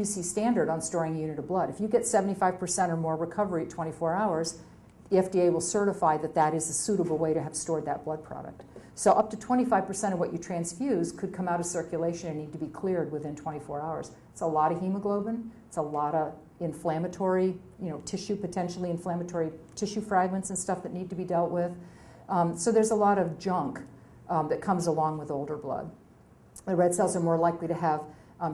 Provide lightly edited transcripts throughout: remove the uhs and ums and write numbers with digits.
QC standard on storing a unit of blood. If you get 75% or more recovery at 24 hours, the FDA will certify that that is a suitable way to have stored that blood product. So up to 25% of what you transfuse could come out of circulation and need to be cleared within 24 hours. It's a lot of hemoglobin. It's a lot of inflammatory, tissue, potentially inflammatory tissue fragments and stuff that need to be dealt with. So there's a lot of junk that comes along with older blood. The red cells are more likely to have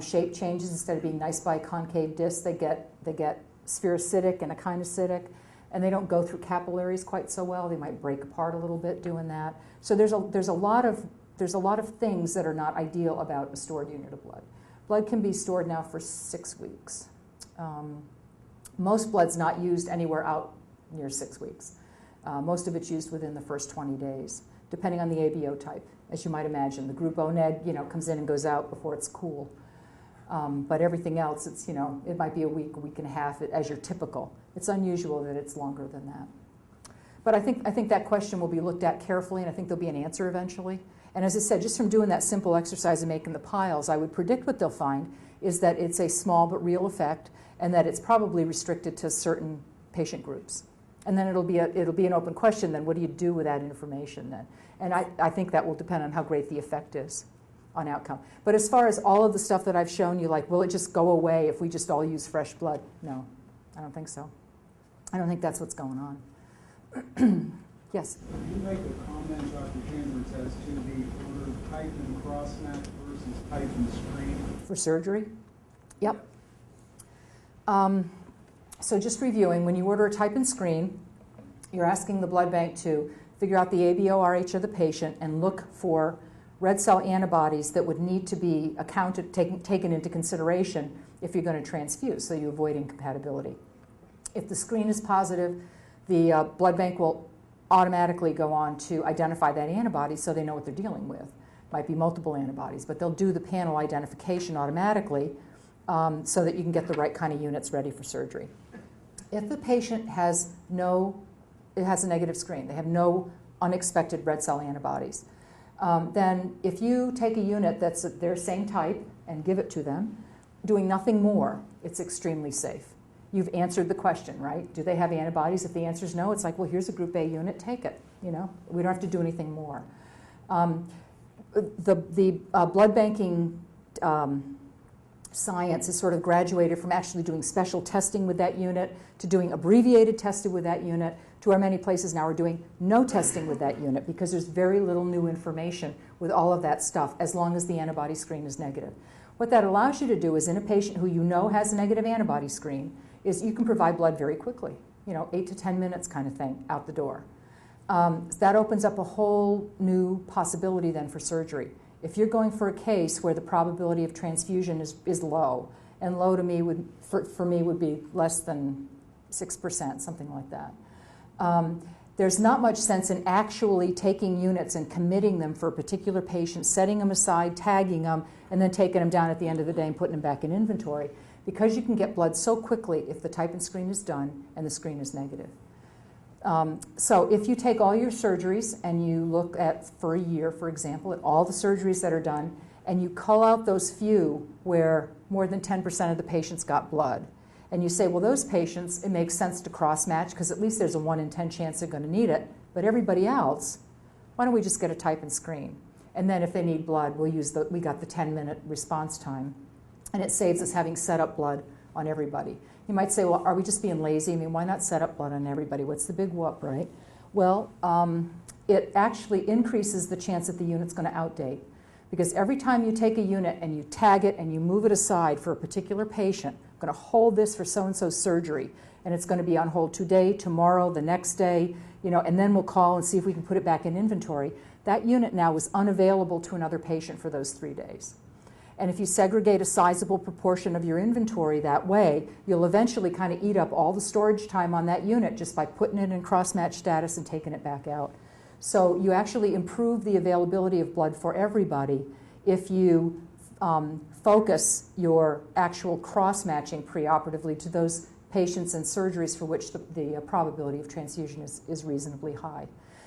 shape changes. Instead of being nice biconcave discs, they get spherocytic and echinocytic, and they don't go through capillaries quite so well. They might break apart a little bit doing that. So there's a lot of things that are not ideal about a stored unit of blood. Blood can be stored now for 6 weeks. Most blood's not used anywhere out near 6 weeks. Most of it's used within the first 20 days, depending on the ABO type. As you might imagine, the group O neg, comes in and goes out before it's cool. But everything else, it's, it might be a week and a half as your typical. It's unusual that it's longer than that. But I think that question will be looked at carefully, and I think there'll be an answer eventually. And as I said, just from doing that simple exercise of making the piles, I would predict what they'll find is that it's a small but real effect, and that it's probably restricted to certain patient groups. And then it'll be an open question then, what do you do with that information then? And I think that will depend on how great the effect is on outcome. But as far as all of the stuff that I've shown you, like, will it just go away if we just all use fresh blood? No, I don't think so. I don't think that's what's going on. Yes? Can you make a comment, Dr. Chambers, as to the order of type and cross-match versus type and screen? For surgery? Yep. So just reviewing, when you order a type and screen, you're asking the blood bank to figure out the ABO-RH of the patient and look for red cell antibodies that would need to be taken into consideration if you're going to transfuse, so you avoid incompatibility. If the screen is positive, the blood bank will automatically go on to identify that antibody so they know what they're dealing with. Might be multiple antibodies, but they'll do the panel identification automatically so that you can get the right kind of units ready for surgery. If the patient has a negative screen, they have no unexpected red cell antibodies, then if you take a unit that's their same type and give it to them, doing nothing more, it's extremely safe. You've answered the question, right? Do they have antibodies? If the answer is no, it's like, well, here's a group A unit, take it. We don't have to do anything more. The blood banking science has sort of graduated from actually doing special testing with that unit to doing abbreviated testing with that unit to where many places now are doing no testing with that unit because there's very little new information with all of that stuff as long as the antibody screen is negative. What that allows you to do is in a patient who has a negative antibody screen is you can provide blood very quickly, 8 to 10 minutes kind of thing out the door. That opens up a whole new possibility then for surgery. If you're going for a case where the probability of transfusion is low, and low to me for me would be less than 6%, something like that. There's not much sense in actually taking units and committing them for a particular patient, setting them aside, tagging them, and then taking them down at the end of the day and putting them back in inventory, because you can get blood so quickly if the type and screen is done and the screen is negative. So if you take all your surgeries and you look at, for a year, for example, at all the surgeries that are done, and you cull out those few where more than 10% of the patients got blood, and you say, well, those patients, it makes sense to cross-match because at least there's a 1 in 10 chance they're going to need it, but everybody else, why don't we just get a type and screen? And then if they need blood, we got the 10-minute response time, and it saves us having set up blood on everybody. You might say, well, are we just being lazy? I mean, why not set up blood on everybody? What's the big whoop, right? Well, it actually increases the chance that the unit's going to outdate. Because every time you take a unit and you tag it and you move it aside for a particular patient, I'm going to hold this for so-and-so's surgery, and it's going to be on hold today, tomorrow, the next day, and then we'll call and see if we can put it back in inventory. That unit now is unavailable to another patient for those 3 days. And if you segregate a sizable proportion of your inventory that way, you'll eventually kind of eat up all the storage time on that unit just by putting it in cross-match status and taking it back out. So you actually improve the availability of blood for everybody if you focus your actual cross-matching preoperatively to those patients and surgeries for which the probability of transfusion is reasonably high.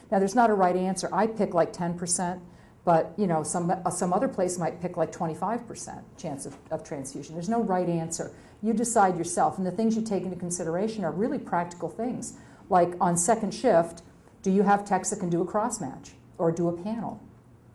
Now, there's not a right answer. I pick like 10%, But you know, some other place might pick like 25% chance of transfusion. There's no right answer. You decide yourself, and the things you take into consideration are really practical things. Like on second shift, do you have techs that can do a cross match or do a panel?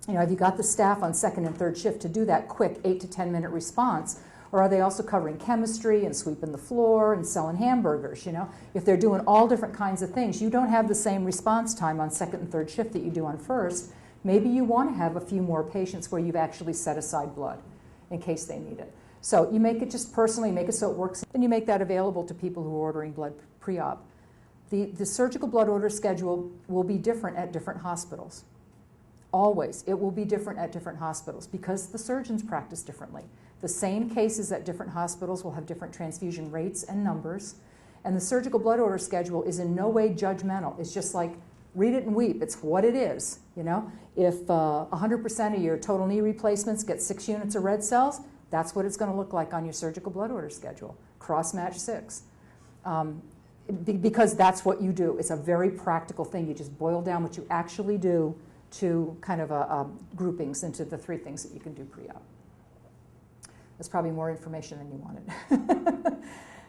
You know, have you got the staff on second and third shift to do that quick 8 to 10 minute response? Or are they also covering chemistry and sweeping the floor and selling hamburgers? You know, if they're doing all different kinds of things, you don't have the same response time on second and third shift that you do on first. Maybe you want to have a few more patients where you've actually set aside blood in case they need it. So you make it just personally, make it so it works, and you make that available to people who are ordering blood pre-op. The surgical blood order schedule will be different at different hospitals. Always. It will be different at different hospitals because the surgeons practice differently. The same cases at different hospitals will have different transfusion rates and numbers. And the surgical blood order schedule is in no way judgmental. It's just like, read it and weep. It's what it is, you know? If 100% of your total knee replacements get 6 units of red cells, that's what it's going to look like on your surgical blood order schedule. Cross-match 6. Because that's what you do. It's a very practical thing. You just boil down what you actually do to kind of groupings into the 3 things that you can do pre-op. That's probably more information than you wanted.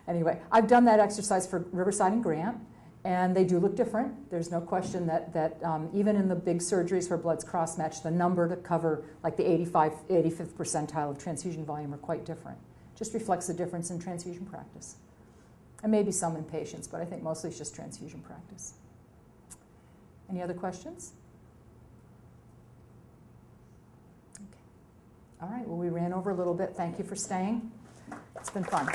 Anyway, I've done that exercise for Riverside and Grant, and they do look different. There's no question that even in the big surgeries where blood's cross-matched, the number to cover like the 85th percentile of transfusion volume are quite different. Just reflects the difference in transfusion practice. And maybe some in patients, but I think mostly it's just transfusion practice. Any other questions? Okay. All right, well, we ran over a little bit. Thank you for staying. It's been fun.